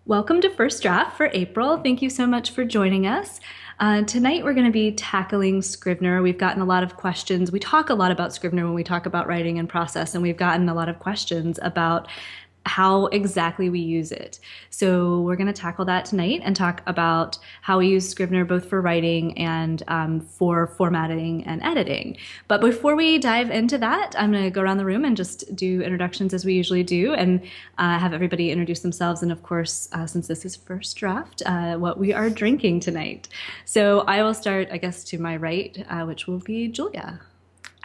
Welcome to First Draft for April. Thank you so much for joining us. Tonight we're going to be tackling Scrivener. We've gotten a lot of questions. We talk a lot about Scrivener when we talk about writing and process, and we've gotten a lot of questions about how exactly we use it. So we're going to tackle that tonight and talk about how we use Scrivener both for writing and for formatting and editing. But before we dive into that, I'm going to go around the room and just do introductions as we usually do and have everybody introduce themselves. And of course, since this is First Draft, what we are drinking tonight. So I will start, I guess, to my right, which will be Julia.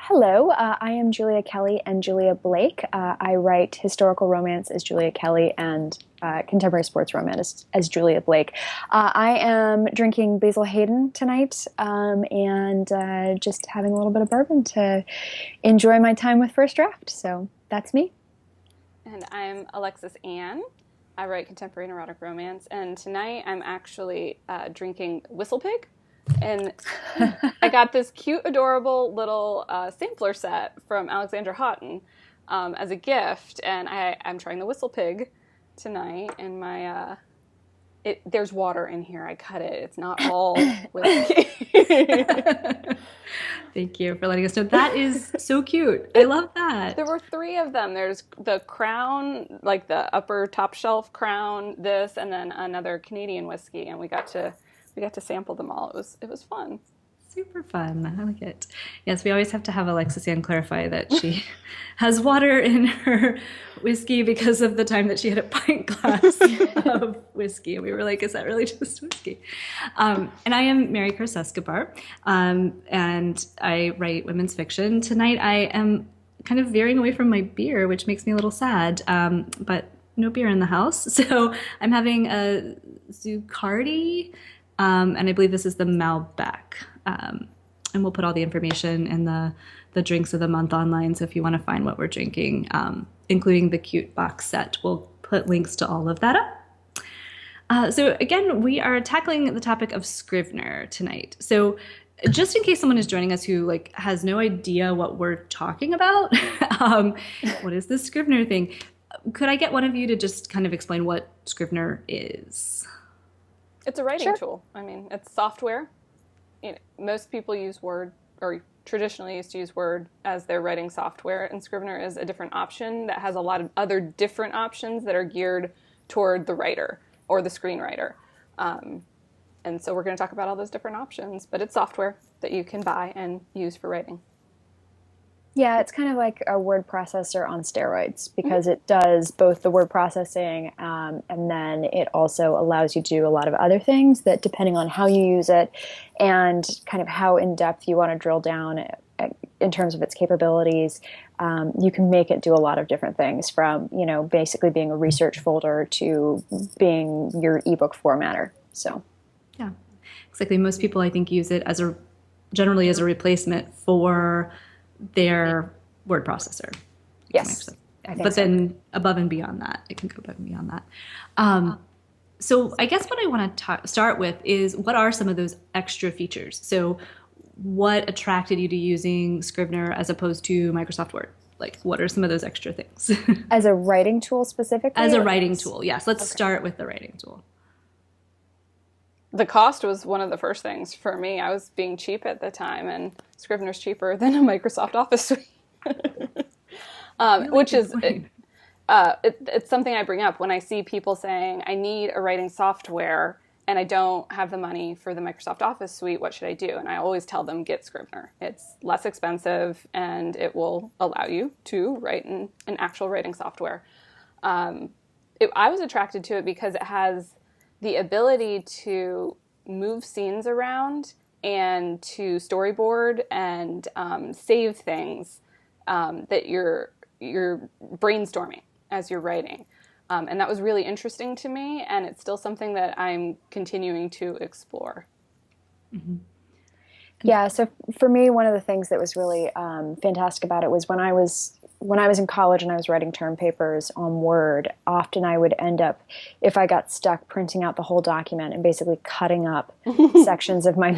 Hello, I am Julia Kelly and Julia Blake. I write historical romance as Julia Kelly and contemporary sports romance as Julia Blake. I am drinking Basil Hayden tonight and just having a little bit of bourbon to enjoy my time with First Draft. So that's me. And I'm Alexis Ann. I write contemporary and erotic romance. And tonight I'm actually drinking Whistle Pig. And I got this cute, adorable little sampler set from Alexandra Houghton as a gift, and I'm trying the Whistle Pig tonight. And my there's water in here. I cut it. It's not all whiskey. Thank you for letting us know. That is so cute. I love that. There were 3 of them. There's the Crown, like the upper top shelf Crown, this, and then another Canadian whiskey, and we got to sample them all. It was fun. Super fun. I like it. Yes, we always have to have Alexis Ann clarify that she has water in her whiskey because of the time that she had a pint glass of whiskey. And we were like, is that really just whiskey? And I am Mary Chris Escobar, and I write women's fiction. Tonight I am kind of veering away from my beer, which makes me a little sad, but no beer in the house. So I'm having a Zuccardi, and I believe this is the Malbec. And we'll put all the information in the drinks of the month online. So if you want to find what we're drinking, including the cute box set, we'll put links to all of that up. So again, we are tackling the topic of Scrivener tonight. So just in case someone is joining us who has no idea what we're talking about, what is this Scrivener thing? Could I get one of you to just kind of explain what Scrivener is? It's a writing tool. I mean, it's software. Most people use Word, or traditionally used to use Word as their writing software, and Scrivener is a different option that has a lot of other different options that are geared toward the writer or the screenwriter. And so we're going to talk about all those different options, but it's software that you can buy and use for writing. Yeah, it's kind of like a word processor on steroids because it does both the word processing and then it also allows you to do a lot of other things that, depending on how you use it and kind of how in-depth you want to drill down in terms of its capabilities, you can make it do a lot of different things, from, basically being a research folder to being your ebook formatter. So, yeah, exactly. Most people, I think, use it generally as a replacement for their word processor. Yes. But then above and beyond that, it can go above and beyond that. So I guess what I want to start with is, what are some of those extra features? So what attracted you to using Scrivener as opposed to Microsoft Word? What are some of those extra things? As a writing tool specifically? As a writing tool, yes. Let's start with the writing tool. The cost was one of the first things for me. I was being cheap at the time, and Scrivener's cheaper than a Microsoft Office suite. Which is, it's something I bring up when I see people saying, I need a writing software and I don't have the money for the Microsoft Office suite. What should I do? And I always tell them, get Scrivener. It's less expensive and it will allow you to write an actual writing software. I was attracted to it because it has the ability to move scenes around and to storyboard and save things that you're brainstorming as you're writing. And that was really interesting to me, and it's still something that I'm continuing to explore. Mm-hmm. Yeah, so for me, one of the things that was really fantastic about it was when I was in college and I was writing term papers on Word, often I would end up, if I got stuck, printing out the whole document and basically cutting up sections of my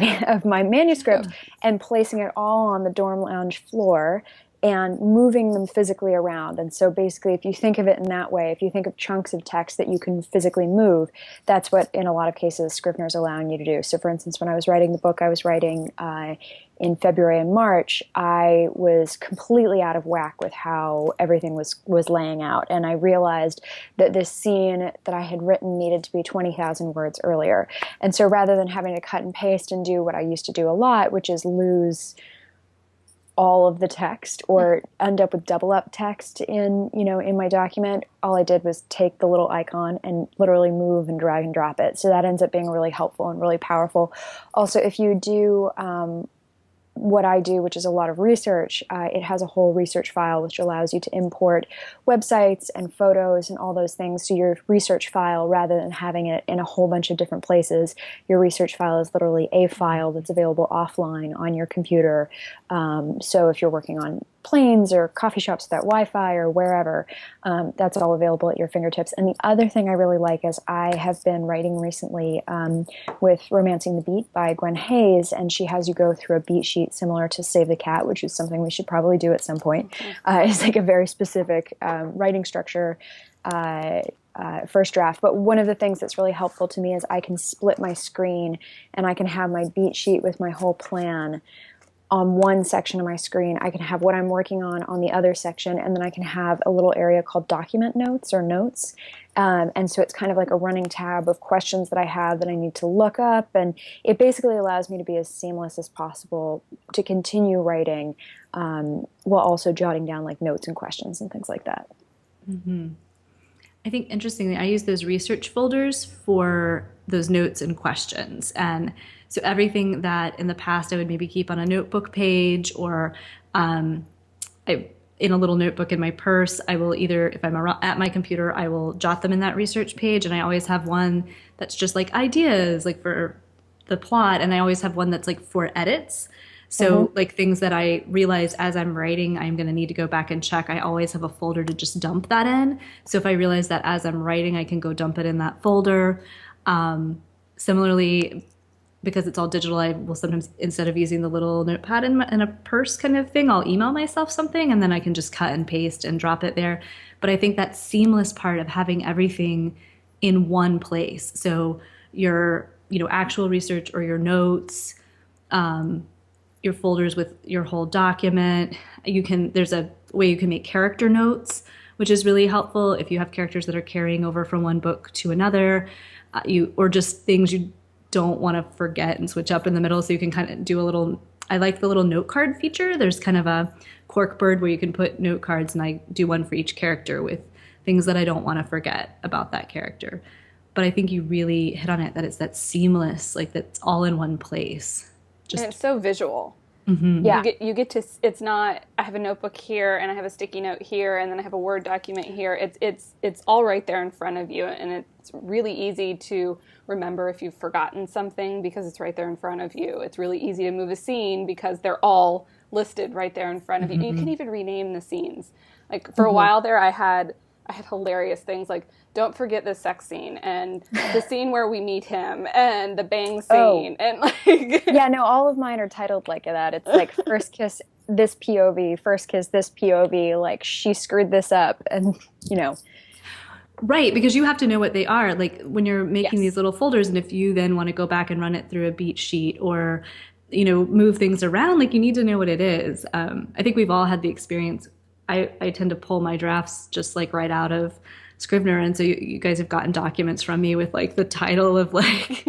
manuscript and placing it all on the dorm lounge floor and moving them physically around. And so basically, if you think of it in that way, if you think of chunks of text that you can physically move, that's what, in a lot of cases, Scrivener is allowing you to do. So for instance, when I was writing the book I was writing in February and March, I was completely out of whack with how everything was laying out. And I realized that this scene that I had written needed to be 20,000 words earlier. And so rather than having to cut and paste and do what I used to do a lot, which is lose all of the text or end up with double up text in my document, all I did was take the little icon and literally move and drag and drop it. So that ends up being really helpful and really powerful. Also, if you do what I do, which is a lot of research, it has a whole research file which allows you to import websites and photos and all those things to your research file rather than having it in a whole bunch of different places. Your research file is literally a file that's available offline on your computer. So if you're working on planes or coffee shops without Wi-Fi or wherever, that's all available at your fingertips. And the other thing I really like is I have been writing recently with Romancing the Beat by Gwen Hayes, and she has you go through a beat sheet similar to Save the Cat, which is something we should probably do at some point. It's like a very specific writing structure, first draft. But one of the things that's really helpful to me is I can split my screen and I can have my beat sheet with my whole plan on one section of my screen. I can have what I'm working on the other section, and then I can have a little area called document notes or notes. And so it's kind of like a running tab of questions that I have that I need to look up, and it basically allows me to be as seamless as possible to continue writing while also jotting down like notes and questions and things like that. Mm-hmm. I think interestingly, I use those research folders for those notes and questions. And so everything that in the past I would maybe keep on a notebook page or in a little notebook in my purse, I will either, if I'm at my computer, I will jot them in that research page. And I always have one that's just like ideas, like for the plot. And I always have one that's like for edits. So like things that I realize as I'm writing, I'm going to need to go back and check. I always have a folder to just dump that in. So if I realize that as I'm writing, I can go dump it in that folder. Similarly, because it's all digital, I will sometimes, instead of using the little notepad in a purse kind of thing, I'll email myself something and then I can just cut and paste and drop it there. But I think that seamless part of having everything in one place. So your, actual research or your notes, your folders with your whole document. There's a way you can make character notes, which is really helpful if you have characters that are carrying over from one book to another, or just things you don't want to forget and switch up in the middle. So you can kind of do a little, I like the little note card feature. There's kind of a corkboard where you can put note cards, and I do one for each character with things that I don't want to forget about that character. But I think you really hit on it, that it's that seamless, like that's all in one place. And it's so visual. Mm-hmm. Yeah. You get to, it's not, I have a notebook here and I have a sticky note here and then I have a Word document here. It's all right there in front of you, and it's really easy to remember if you've forgotten something because it's right there in front of you. It's really easy to move a scene because they're all listed right there in front of you. And you can even rename the scenes. Like for a while there, I had hilarious things like, don't forget the sex scene and the scene where we meet him and the bang scene. And like, yeah, no, all of mine are titled like that. It's like first kiss this POV, first kiss this POV, like she screwed this up, and Right, because you have to know what they are. Like when you're making these little folders, and if you then want to go back and run it through a beat sheet or, move things around, like you need to know what it is. I think we've all had the experience. I tend to pull my drafts just like right out of Scrivener, and so you guys have gotten documents from me with like the title of like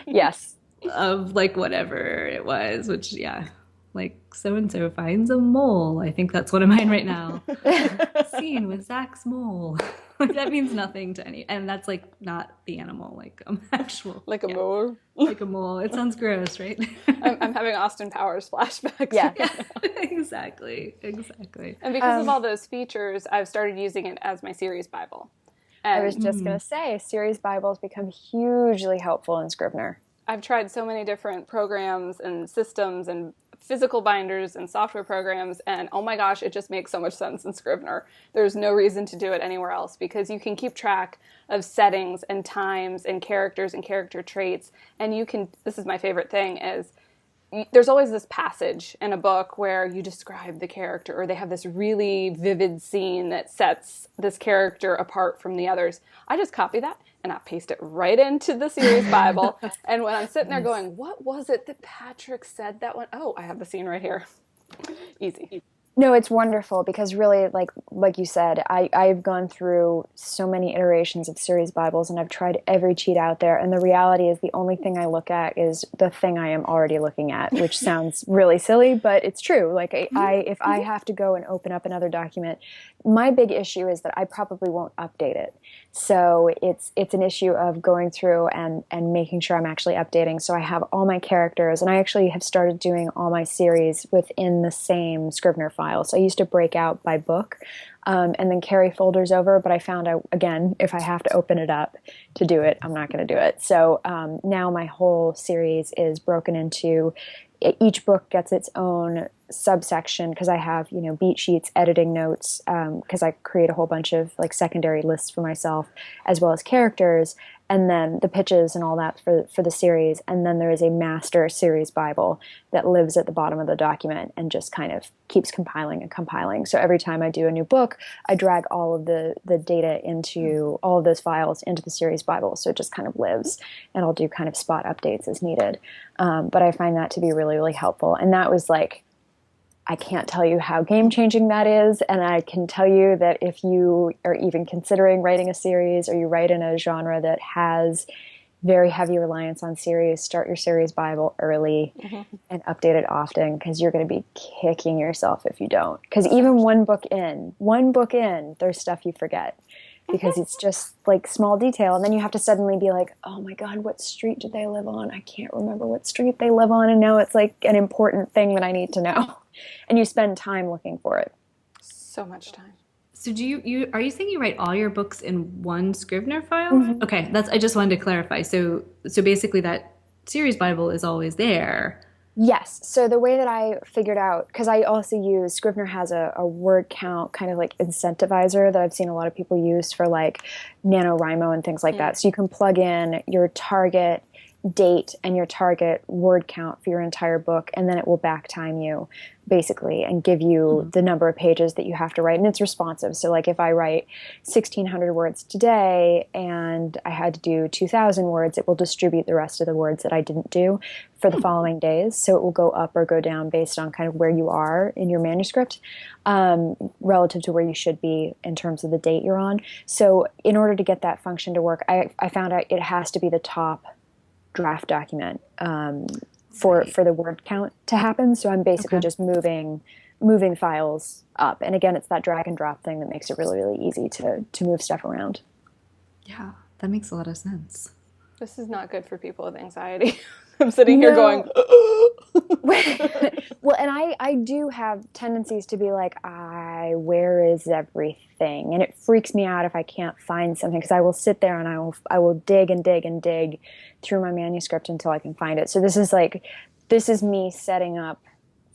yes, of like whatever it was, which like so and so finds a mole. I think that's one of mine right now. Scene with Zach's mole. Like that means nothing to any, and that's like not the animal, like actual like a mole. Like a mole. It sounds gross, right? I'm having Austin Powers flashbacks. Yeah. Exactly. And because of all those features, I've started using it as my series Bible. And I was just going to say, series Bibles become hugely helpful in Scrivener. I've tried so many different programs and systems and physical binders and software programs, and oh my gosh, it just makes so much sense in Scrivener. There's no reason to do it anywhere else because you can keep track of settings and times and characters and character traits, and you can, this is my favorite thing, is there's always this passage in a book where you describe the character, or they have this really vivid scene that sets this character apart from the others. I just copy that and I paste it right into the series Bible. And when I'm sitting there going, what was it that Patrick said that one? Oh, I have the scene right here. Easy. No, it's wonderful because really, like you said, I've gone through so many iterations of series Bibles and I've tried every cheat out there. And the reality is the only thing I look at is the thing I am already looking at, which sounds really silly, but it's true. Like if I have to go and open up another document, my big issue is that I probably won't update it. So it's an issue of going through and making sure I'm actually updating. So I have all my characters, and I actually have started doing all my series within the same Scrivener file. So I used to break out by book and then carry folders over, but I found out, again, if I have to open it up to do it, I'm not going to do it. So now my whole series is broken into, each book gets its own subsection because I have, beat sheets, editing notes, because I create a whole bunch of like secondary lists for myself, as well as characters, and then the pitches and all that for the series. And then there is a master series Bible that lives at the bottom of the document and just kind of keeps compiling and compiling. So every time I do a new book, I drag all of the data into all of those files into the series Bible. So it just kind of lives, and I'll do kind of spot updates as needed. But I find that to be really, really helpful. And that was like, I can't tell you how game-changing that is, and I can tell you that if you are even considering writing a series, or you write in a genre that has very heavy reliance on series, start your series Bible early and update it often, because you're going to be kicking yourself if you don't. Because even one book in, there's stuff you forget. Because it's just like small detail, and then you have to suddenly be like, oh my God, what street did they live on? I can't remember what street they live on, and now it's like an important thing that I need to know. And you spend time looking for it. So much time. So are you saying you write all your books in one Scrivener file? Okay, I just wanted to clarify. So basically that series Bible is always there. Yes. So the way that I figured out, because I also use, Scrivener has a word count kind of like incentivizer that I've seen a lot of people use for like NaNoWriMo and things like that. So you can plug in your target date and your target word count for your entire book, and then it will back time you basically and give you the number of pages that you have to write, and it's responsive. So like if I write 1,600 words today and I had to do 2,000 words, it will distribute the rest of the words that I didn't do for the following days. So it will go up or go down based on kind of where you are in your manuscript, relative to where you should be in terms of the date you're on. So in order to get that function to work, I found out it has to be the top draft document for the word count to happen. So I'm basically just moving files up. And again, it's that drag and drop thing that makes it really, really easy to move stuff around. Yeah, that makes a lot of sense. This is not good for people with anxiety. I'm sitting here going, well, and I do have tendencies to be like, where is everything? And it freaks me out if I can't find something, because I will sit there and I will dig and dig and dig through my manuscript until I can find it. So this is me setting up,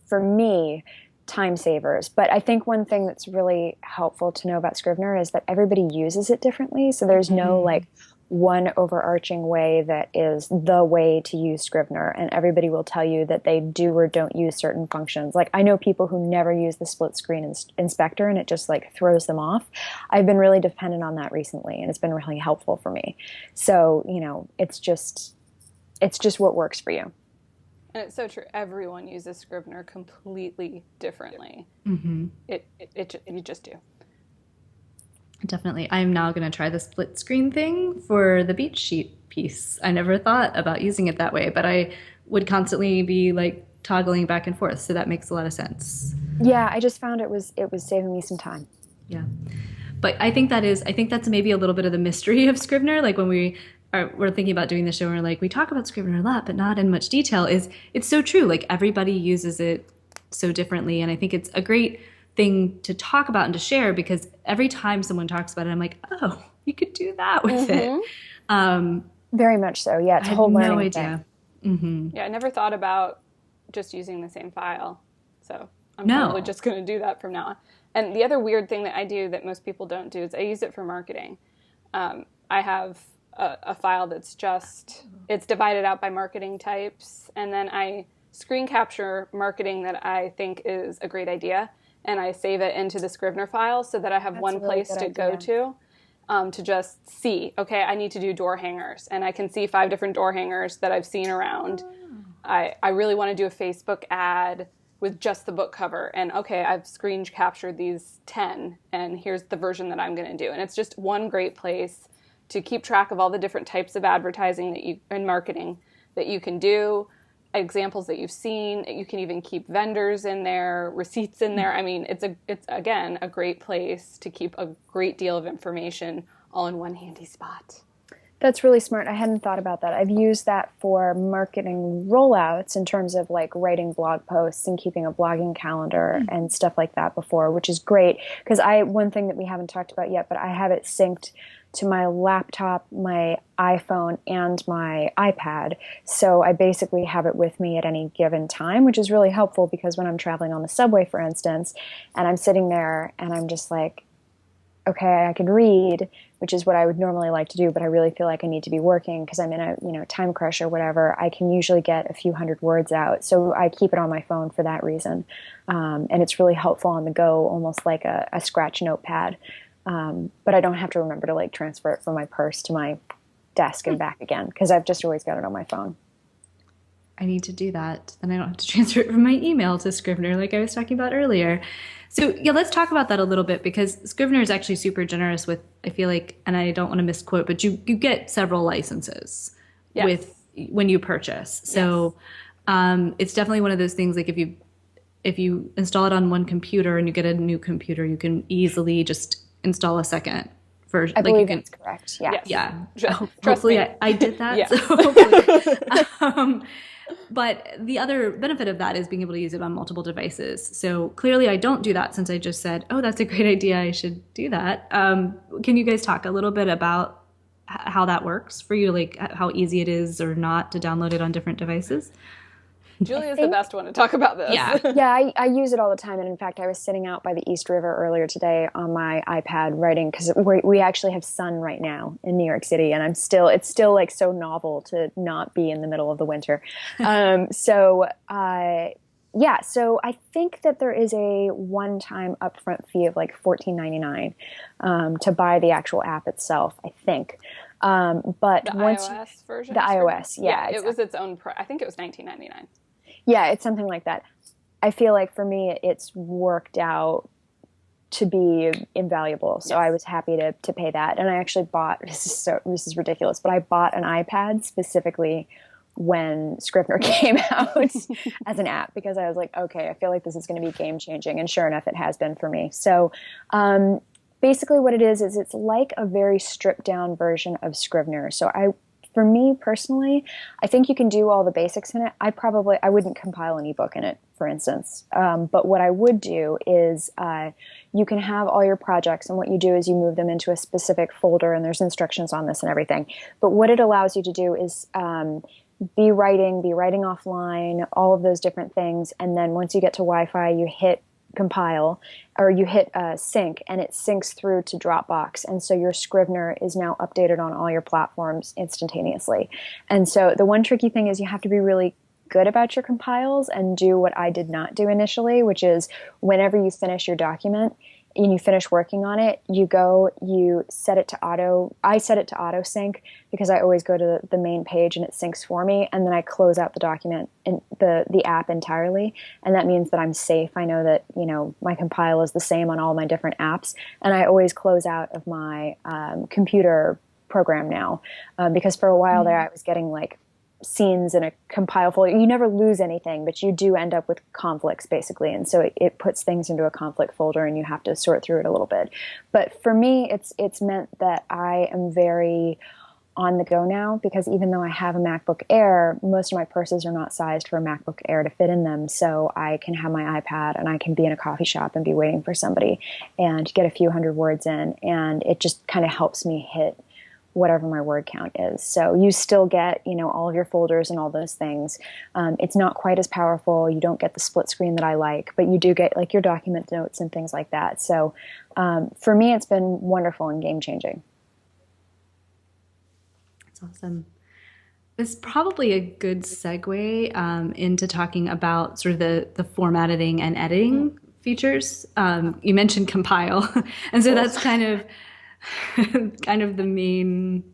for me, time savers. But I think one thing that's really helpful to know about Scrivener is that everybody uses it differently. So there's no like one overarching way that is the way to use Scrivener, and everybody will tell you that they do or don't use certain functions. Like I know people who never use the split screen inspector, and it just like throws them off. I've been really dependent on that recently, and it's been really helpful for me. So, it's just what works for you. And it's so true. Everyone uses Scrivener completely differently. You just do. Definitely. I'm now going to try the split screen thing for the beat sheet piece. I never thought about using it that way, but I would constantly be like toggling back and forth. So that makes a lot of sense. Yeah, I just found it was saving me some time. Yeah. But I think that's maybe a little bit of the mystery of Scrivener. Like when we're thinking about doing the show, and we're like, we talk about Scrivener a lot, but not in much detail. It's so true. Like everybody uses it so differently. And I think it's a great thing to talk about and to share, because every time someone talks about it, I'm like, oh, you could do that with it. Very much so. Yeah, it's a whole learning thing. Yeah, I never thought about just using the same file. So I'm probably just going to do that from now on. And the other weird thing that I do that most people don't do is I use it for marketing. I have a file that's it's divided out by marketing types, and then I screen capture marketing that I think is a great idea, and I save it into the Scrivener file so that I have one place to go to just see, okay, I need to do door hangers, and I can see 5 different door hangers that I've seen around. I really want to do a Facebook ad with just the book cover, and okay, I've screen captured these 10, and here's the version that I'm going to do. And it's just one great place to keep track of all the different types of advertising and marketing that you can do, examples that you've seen. You can even keep vendors in there, receipts in there. I mean, it's again a great place to keep a great deal of information all in one handy spot. That's really smart. I hadn't thought about that. I've used that for marketing rollouts in terms of like writing blog posts and keeping a blogging calendar and stuff like that before, which is great. Because one thing that we haven't talked about yet, but I have it synced to my laptop, my iPhone, and my iPad. So I basically have it with me at any given time, which is really helpful because when I'm traveling on the subway, for instance, and I'm sitting there and I'm just like, okay, I can read, which is what I would normally like to do, but I really feel like I need to be working because I'm in a time crush or whatever. I can usually get a few hundred words out, so I keep it on my phone for that reason, and it's really helpful on the go, almost like a scratch notepad. But I don't have to remember to like transfer it from my purse to my desk and back again because I've just always got it on my phone. I need to do that. Then I don't have to transfer it from my email to Scrivener like I was talking about earlier. So yeah, let's talk about that a little bit because Scrivener is actually super generous with, I feel like, and I don't want to misquote, but you get several licenses with when you purchase. So it's definitely one of those things like if you install it on one computer and you get a new computer, you can easily just install a second version. I believe that's correct. Yeah. Yeah. Hopefully I did that. Yeah. So hopefully, but the other benefit of that is being able to use it on multiple devices. So clearly I don't do that since I just said, oh, that's a great idea. I should do that. Can you guys talk a little bit about how that works for you? Like how easy it is or not to download it on different devices? Julia's the best one to talk about this. Yeah, I use it all the time. And in fact, I was sitting out by the East River earlier today on my iPad writing because we actually have sun right now in New York City. And it's still like so novel to not be in the middle of the winter. So I think that there is a one-time upfront fee of like $14.99 to buy the actual app itself, I think. But the iOS version? The iOS, yeah. It was its own I think it was $19.99. Yeah, it's something like that. I feel like for me, it's worked out to be invaluable. So I was happy to pay that. And I actually bought, this is ridiculous, but I bought an iPad specifically when Scrivener came out as an app because I was like, okay, I feel like this is going to be game changing. And sure enough, it has been for me. So basically what it is it's like a very stripped down version of Scrivener. So for me personally, I think you can do all the basics in it. I wouldn't compile an ebook in it, for instance. But what I would do is you can have all your projects, and what you do is you move them into a specific folder, and there's instructions on this and everything. But what it allows you to do is be writing offline, all of those different things. And then once you get to Wi-Fi, you hit compile or you hit sync and it syncs through to Dropbox. And so your Scrivener is now updated on all your platforms instantaneously. And so the one tricky thing is you have to be really good about your compiles and do what I did not do initially, which is whenever you finish your document and you finish working on it, you set it to I set it to auto sync because I always go to the main page and it syncs for me. And then I close out the document in the app entirely. And that means that I'm safe. I know that, my compile is the same on all my different apps. And I always close out of my computer program now because for a while there I was getting like scenes in a compile folder. You never lose anything, but you do end up with conflicts basically. And so it puts things into a conflict folder and you have to sort through it a little bit. But for me, it's meant that I am very on the go now because even though I have a MacBook Air, most of my purses are not sized for a MacBook Air to fit in them. So I can have my iPad and I can be in a coffee shop and be waiting for somebody and get a few hundred words in. And it just kind of helps me hit whatever my word count is. So you still get, all of your folders and all those things. It's not quite as powerful. You don't get the split screen that I like, but you do get like your document notes and things like that. So for me, it's been wonderful and game changing. That's awesome. It's probably a good segue into talking about sort of the format editing and editing features. You mentioned compile, and so that's kind of kind of the main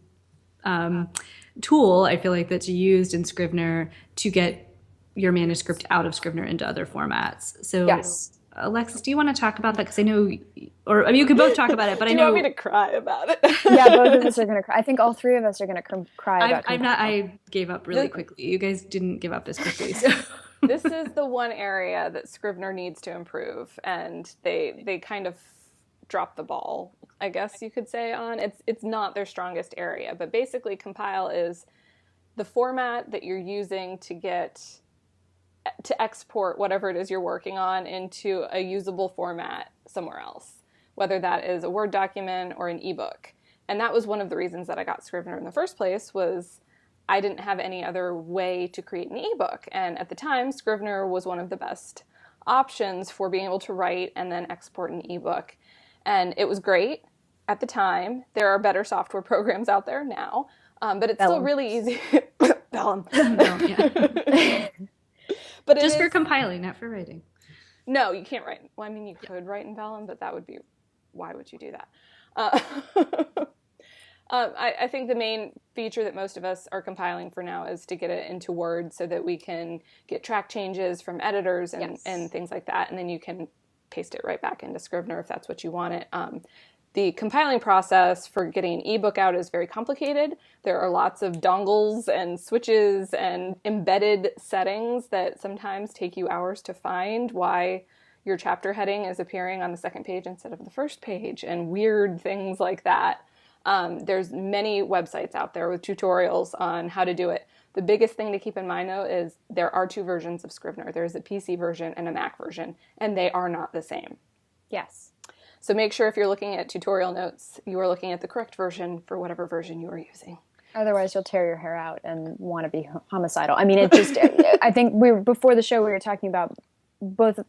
tool I feel like that's used in Scrivener to get your manuscript out of Scrivener into other formats. So, Yes. Alexis, do you want to talk about that? Because I know, or I mean, you could both talk about it, but Do I you know want me to cry about it? Yeah, both of us are going to cry. I think all three of us are going to cry about I'm not. compile. I gave up really quickly. You guys didn't give up as quickly. So. This is the one area that Scrivener needs to improve, and they kind of dropped the ball, I guess you could say, on it's not their strongest area. But basically, compile is the format that you're using to export whatever it is you're working on into a usable format somewhere else, whether that is a Word document or an ebook. And that was one of the reasons that I got Scrivener in the first place, was I didn't have any other way to create an ebook. And at the time, Scrivener was one of the best options for being able to write and then export an ebook. And it was great at the time. There are better software programs out there now, but it's still really easy. Vellum. Yeah. But just for compiling, not for writing. No, you can't write. Well, I mean, you could write in Vellum, but that would be, why would you do that? I think the main feature that most of us are compiling for now is to get it into Word so that we can get track changes from editors and things like that, and then you can paste it right back into Scrivener if that's what you want it. The compiling process for getting an ebook out is very complicated. There are lots of dongles and switches and embedded settings that sometimes take you hours to find, why your chapter heading is appearing on the second page instead of the first page, and weird things like that. There's many websites out there with tutorials on how to do it. The biggest thing to keep in mind, though, is there are two versions of Scrivener. There's a PC version and a Mac version, and they are not the same. Yes. So make sure if you're looking at tutorial notes, you are looking at the correct version for whatever version you are using. Otherwise, you'll tear your hair out and want to be homicidal. I mean, it just, I think before the show, we were talking about both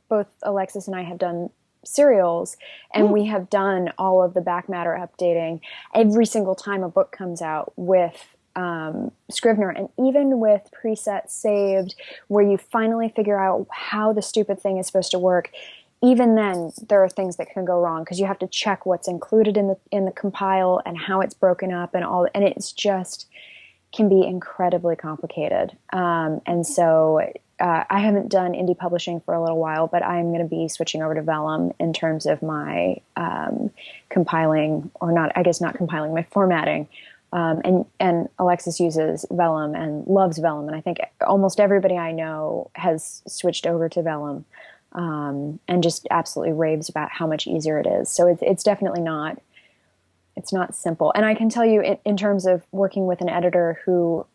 Alexis and I have done serials, and we have done all of the back matter updating every single time a book comes out with Scrivener, and even with presets saved where you finally figure out how the stupid thing is supposed to work. Even then, there are things that can go wrong because you have to check what's included in the compile and how it's broken up and all, and it's just can be incredibly complicated. And so I haven't done indie publishing for a little while, but I'm going to be switching over to Vellum in terms of my compiling, or not, I guess not compiling, my formatting. And Alexis uses Vellum and loves Vellum, and I think almost everybody I know has switched over to Vellum. And just absolutely raves about how much easier it is. So it's definitely not, it's not simple. And I can tell you in terms of working with an editor who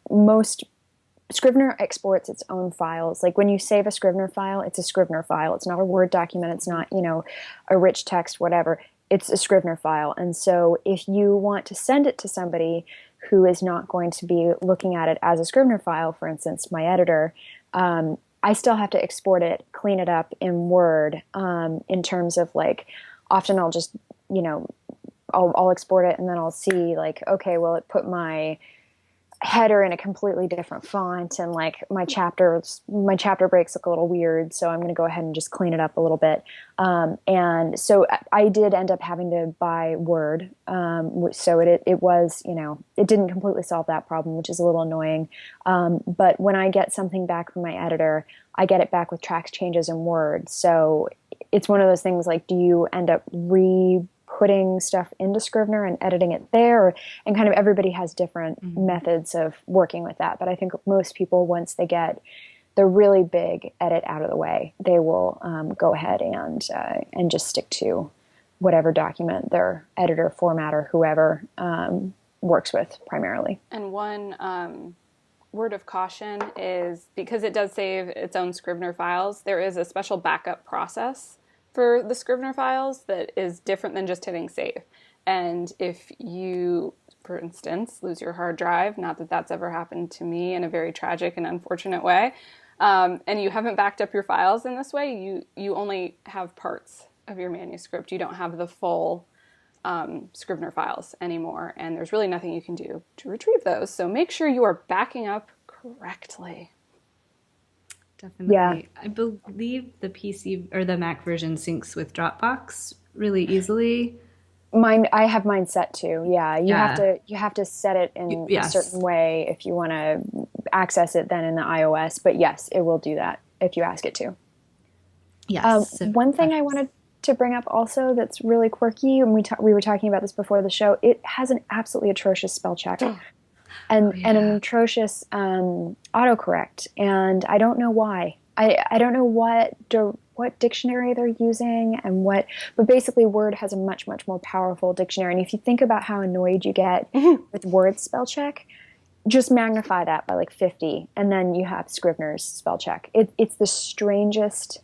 Scrivener exports its own files. Like when you save a Scrivener file, it's a Scrivener file. It's not a Word document. It's not, a rich text, whatever. It's a Scrivener file. And so if you want to send it to somebody who is not going to be looking at it as a Scrivener file, for instance, my editor, I still have to export it, clean it up in Word, in terms of like, often I'll just, I'll export it and then I'll see like, okay, well, it put my header in a completely different font, and like my chapter breaks look a little weird, so I'm going to go ahead and just clean it up a little bit. And so I did end up having to buy Word, so it was, it didn't completely solve that problem, which is a little annoying. But when I get something back from my editor, I get it back with track changes in Word. So it's one of those things like, do you end up putting stuff into Scrivener and editing it there, and kind of everybody has different methods of working with that. But I think most people, once they get the really big edit out of the way, they will go ahead and just stick to whatever document their editor, formatter, whoever works with primarily. And one word of caution is, because it does save its own Scrivener files, there is a special backup process for the Scrivener files that is different than just hitting save. And if you, for instance, lose your hard drive, not that that's ever happened to me in a very tragic and unfortunate way, and you haven't backed up your files in this way, you only have parts of your manuscript. You don't have the full Scrivener files anymore, and there's really nothing you can do to retrieve those. So make sure you are backing up correctly. Definitely. Yeah. I believe the PC or the Mac version syncs with Dropbox really easily. I have mine set to. Yeah, you have to set it in a Yes. certain way if you want to access it then in the iOS. But yes, it will do that if you ask it to. Yes. So One thing I that's- wanted to bring up also that's really quirky, and we were talking about this before the show. It has an absolutely atrocious spell check, and an atrocious autocorrect, and I don't know why. I don't know what dictionary they're using but basically Word has a much more powerful dictionary. And if you think about how annoyed you get with Word spell check, just magnify that by like 50, and then you have Scrivener's spell check. It's the strangest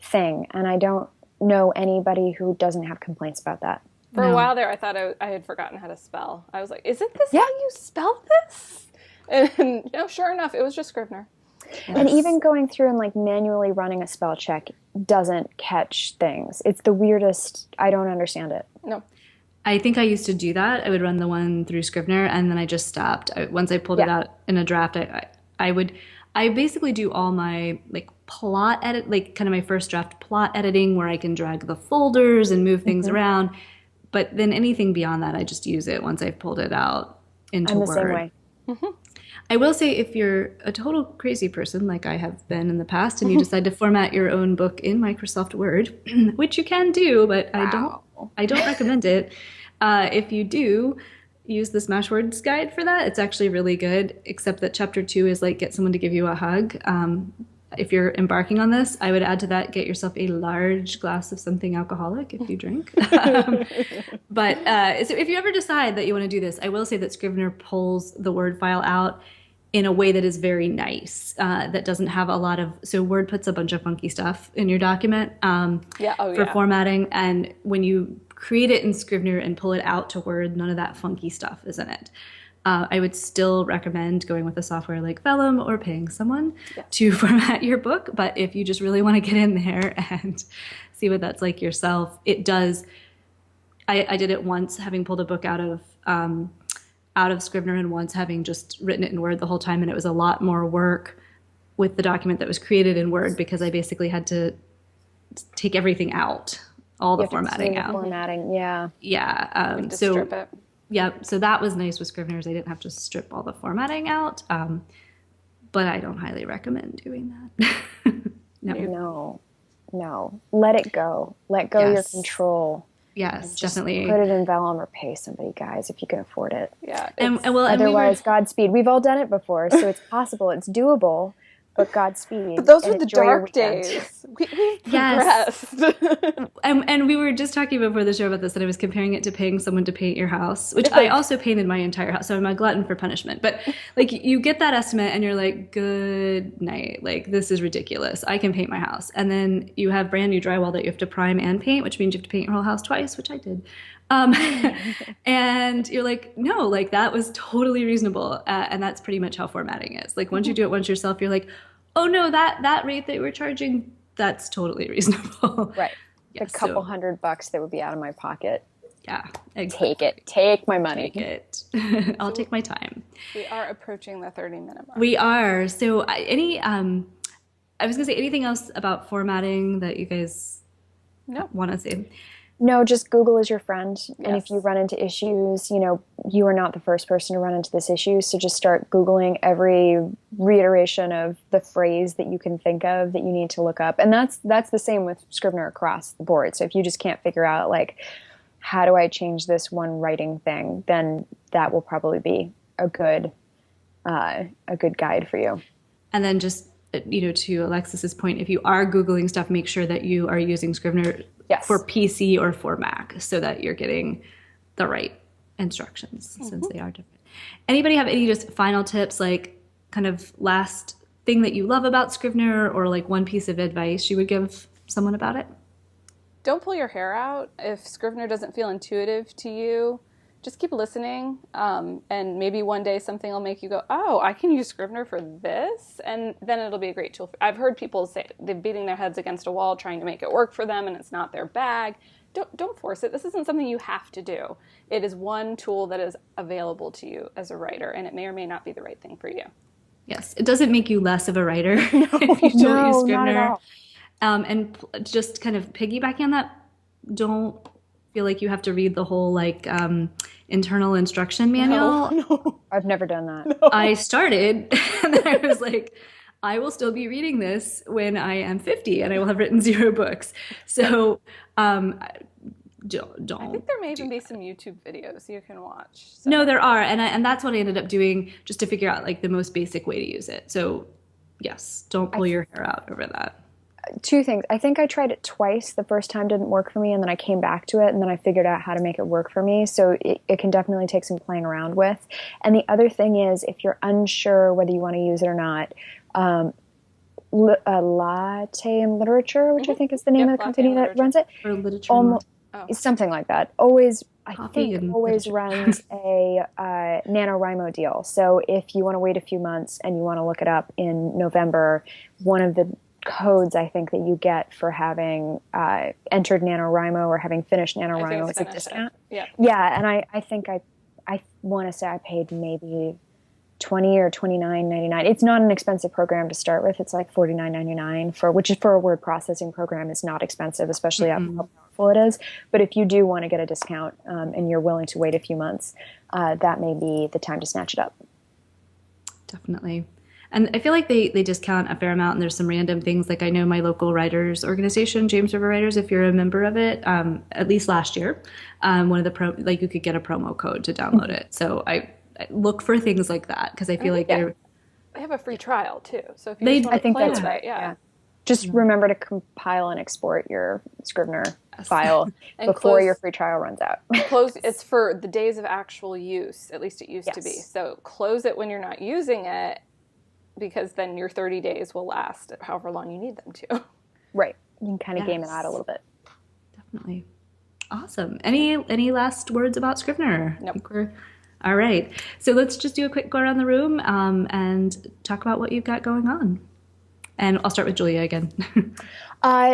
thing, and I don't know anybody who doesn't have complaints about that. For a No. while there, I thought I had forgotten how to spell. I was like, isn't this how you spell this? And sure enough, it was just Scrivener. And even going through and like manually running a spell check doesn't catch things. It's the weirdest. I don't understand it. No. I think I used to do that. I would run the one through Scrivener, and then I just stopped. Once I pulled it out in a draft, I basically do all my like plot edit, like kind of my first draft plot editing where I can drag the folders and move things around. But then anything beyond that, I just use it once I've pulled it out into I'm the Word. same way. I will say if you're a total crazy person like I have been in the past and you decide to format your own book in Microsoft Word, which you can do, but I don't recommend it. If you do, use the Smashwords guide for that. It's actually really good, except that chapter 2 is like get someone to give you a hug. If you're embarking on this, I would add to that, get yourself a large glass of something alcoholic if you drink. But so if you ever decide that you want to do this, I will say that Scrivener pulls the Word file out in a way that is very nice, that doesn't have a lot of, so Word puts a bunch of funky stuff in your document for formatting, and when you create it in Scrivener and pull it out to Word, none of that funky stuff is in it. I would still recommend going with a software like Vellum or paying someone to format your book, but if you just really want to get in there and see what that's like yourself, it does. I did it once, having pulled a book out of Scrivener, and once having just written it in Word the whole time, and it was a lot more work with the document that was created in Word because I basically had to take everything out, all the formatting out. Formatting, yeah. Yeah. So strip it. Yeah, so that was nice with Scrivener's. I didn't have to strip all the formatting out, but I don't highly recommend doing that. No. Let it go. Let go your control. Yes, Just definitely. put it in Vellum or pay somebody, guys, if you can afford it. Yeah. Otherwise, Godspeed. We've all done it before, so it's possible. It's doable, but Godspeed. But those were the enjoy your dark weekend. days. We've progressed. And we were just talking before the show about this, that I was comparing it to paying someone to paint your house, which I also painted my entire house, so I'm a glutton for punishment. But like, you get that estimate and you're like, good night, like this is ridiculous, I can paint my house. And then you have brand new drywall that you have to prime and paint, which means you have to paint your whole house twice, which I did. And you're like, no, like that was totally reasonable. And that's pretty much how formatting is. Like once you do it once yourself, you're like, oh no, that rate that you were charging, that's totally reasonable. Right. Yeah, a couple $100 that would be out of my pocket. Yeah. Exactly. Take it. Take my money. Take it. I'll take my time. We are approaching the 30-minute mark. We are. So I was going to say, anything else about formatting that you guys want to say? No, just Google is your friend. Yes. And if you run into issues, you are not the first person to run into this issue. So just start Googling every reiteration of the phrase that you can think of that you need to look up. And that's the same with Scrivener across the board. So if you just can't figure out, like, how do I change this one writing thing, then that will probably be a good guide for you. And then just, to Alexis's point, if you are Googling stuff, make sure that you are using Scrivener for PC or for Mac so that you're getting the right instructions, since they are different. Anybody have any just final tips, like kind of last thing that you love about Scrivener, or like one piece of advice you would give someone about it? Don't pull your hair out. If Scrivener doesn't feel intuitive to you, just keep listening, and maybe one day something will make you go, oh, I can use Scrivener for this, and then it'll be a great tool. I've heard people say they're beating their heads against a wall trying to make it work for them, and it's not their bag. don't force it. This isn't something you have to do. It is one tool that is available to you as a writer, and it may or may not be the right thing for you. Yes, it doesn't make you less of a writer if you don't use not at Scrivener. all. Just kind of piggybacking on that, don't feel like you have to read the whole like internal instruction manual. No. I've never done that. I started and then I was like, I will still be reading this when I am 50 and I will have written 0 books. So don't. I think there may even be some YouTube videos you can watch. So. No, there are, and that's what I ended up doing just to figure out like the most basic way to use it. So yes, don't pull your hair out over that. 2 things. I think I tried it twice. The first time didn't work for me, and then I came back to it, and then I figured out how to make it work for me. So it can definitely take some playing around with. And the other thing is, if you're unsure whether you want to use it or not, Latte in Literature, which I think is the name of the company that runs it. Or literature. Something like that. Always Coffee and always literature. runs a NaNoWriMo deal. So if you want to wait a few months and you want to look it up in November, one of the codes I think that you get for having entered NaNoWriMo or having finished NaNoWriMo is a discount. Yeah, and I think I want to say I paid maybe $20 or $29.99. It's not an expensive program to start with. It's like $49.99 which is for a word processing program is not expensive, especially how powerful it is. But if you do want to get a discount and you're willing to wait a few months, that may be the time to snatch it up. Definitely. And I feel like they discount a fair amount, and there's some random things. Like I know my local writers organization, James River Writers, if you're a member of it, at least last year, one of the you could get a promo code to download it. So I look for things like that because I feel like they have a free trial too. So if you just want to play with it, yeah. Just remember to compile and export your Scrivener file before your free trial runs out. It's for the days of actual use, at least it used to be. So close it when you're not using it, because then your 30 days will last however long you need them to. Right. You can kind of game it out a little bit. Definitely. Awesome. Any last words about Scrivener? Nope. All right. So let's just do a quick go around the room and talk about what you've got going on. And I'll start with Julia again.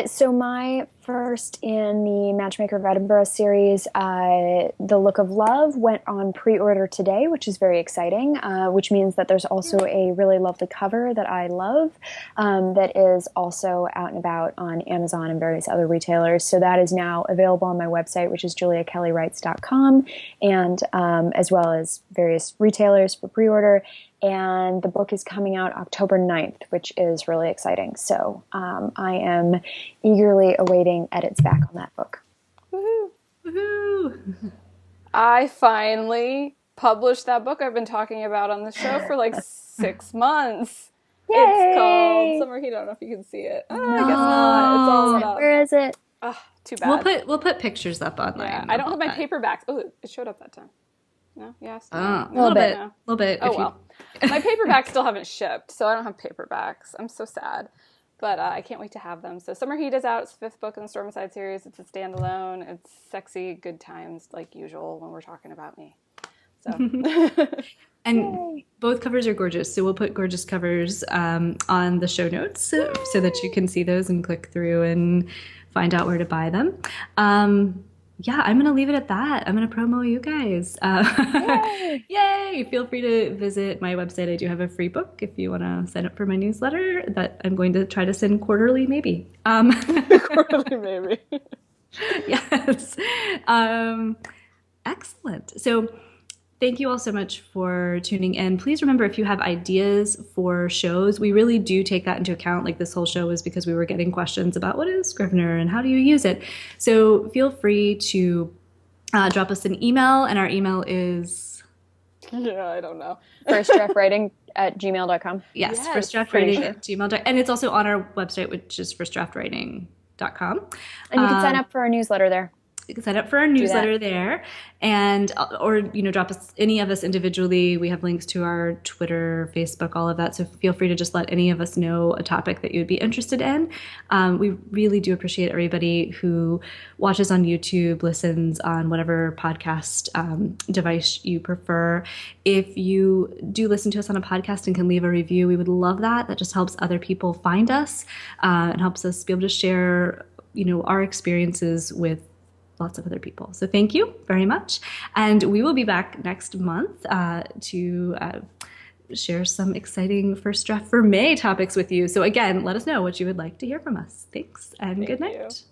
So my first in the Matchmaker of Edinburgh series, The Look of Love, went on pre-order today, which is very exciting, which means that there's also a really lovely cover that I love that is also out and about on Amazon and various other retailers. So that is now available on my website, which is juliakellywrites.com, and as well as various retailers for pre-order. And the book is coming out October 9th, which is really exciting. So I am eagerly awaiting edits back on that book. Woohoo! Woohoo! I finally published that book I've been talking about on the show for like 6 months. Yay! It's called Summer Heat. I don't know if you can see it. I guess not. It's all set up. Where is it? Oh, too bad. We'll put pictures up online. Yeah, I don't have my paperbacks. Oh, it showed up that time. No? Yes? A little bit. A little bit. Oh, well. My paperbacks still haven't shipped, so I don't have paperbacks. I'm so sad. But I can't wait to have them. So Summer Heat is out. It's the 5th book in the Stormside series. It's a standalone. It's sexy, good times, like usual when we're talking about me. So. And both covers are gorgeous. So we'll put gorgeous covers on the show notes so that you can see those and click through and find out where to buy them. Yeah, I'm going to leave it at that. I'm going to promo you guys. Yay! Feel free to visit my website. I do have a free book if you want to sign up for my newsletter that I'm going to try to send quarterly, maybe. Quarterly, maybe. Yes. Excellent. So thank you all so much for tuning in. Please remember, if you have ideas for shows, we really do take that into account. Like this whole show was because we were getting questions about what is Scrivener and how do you use it. So feel free to drop us an email, and our email is... Yeah, I don't know. firstdraftwriting@gmail.com. Yes, firstdraftwriting@gmail.com. And it's also on our website, which is firstdraftwriting.com. And you can sign up for our newsletter there. You can sign up for our newsletter there, and or drop us, any of us individually. We have links to our Twitter, Facebook, all of that. So feel free to just let any of us know a topic that you would be interested in. We really do appreciate everybody who watches on YouTube, listens on whatever podcast device you prefer. If you do listen to us on a podcast and can leave a review, we would love that. That just helps other people find us and helps us be able to share, our experiences with lots of other people. So thank you very much. And we will be back next month to share some exciting First Draft for May topics with you. So again, let us know what you would like to hear from us. Thanks and good night.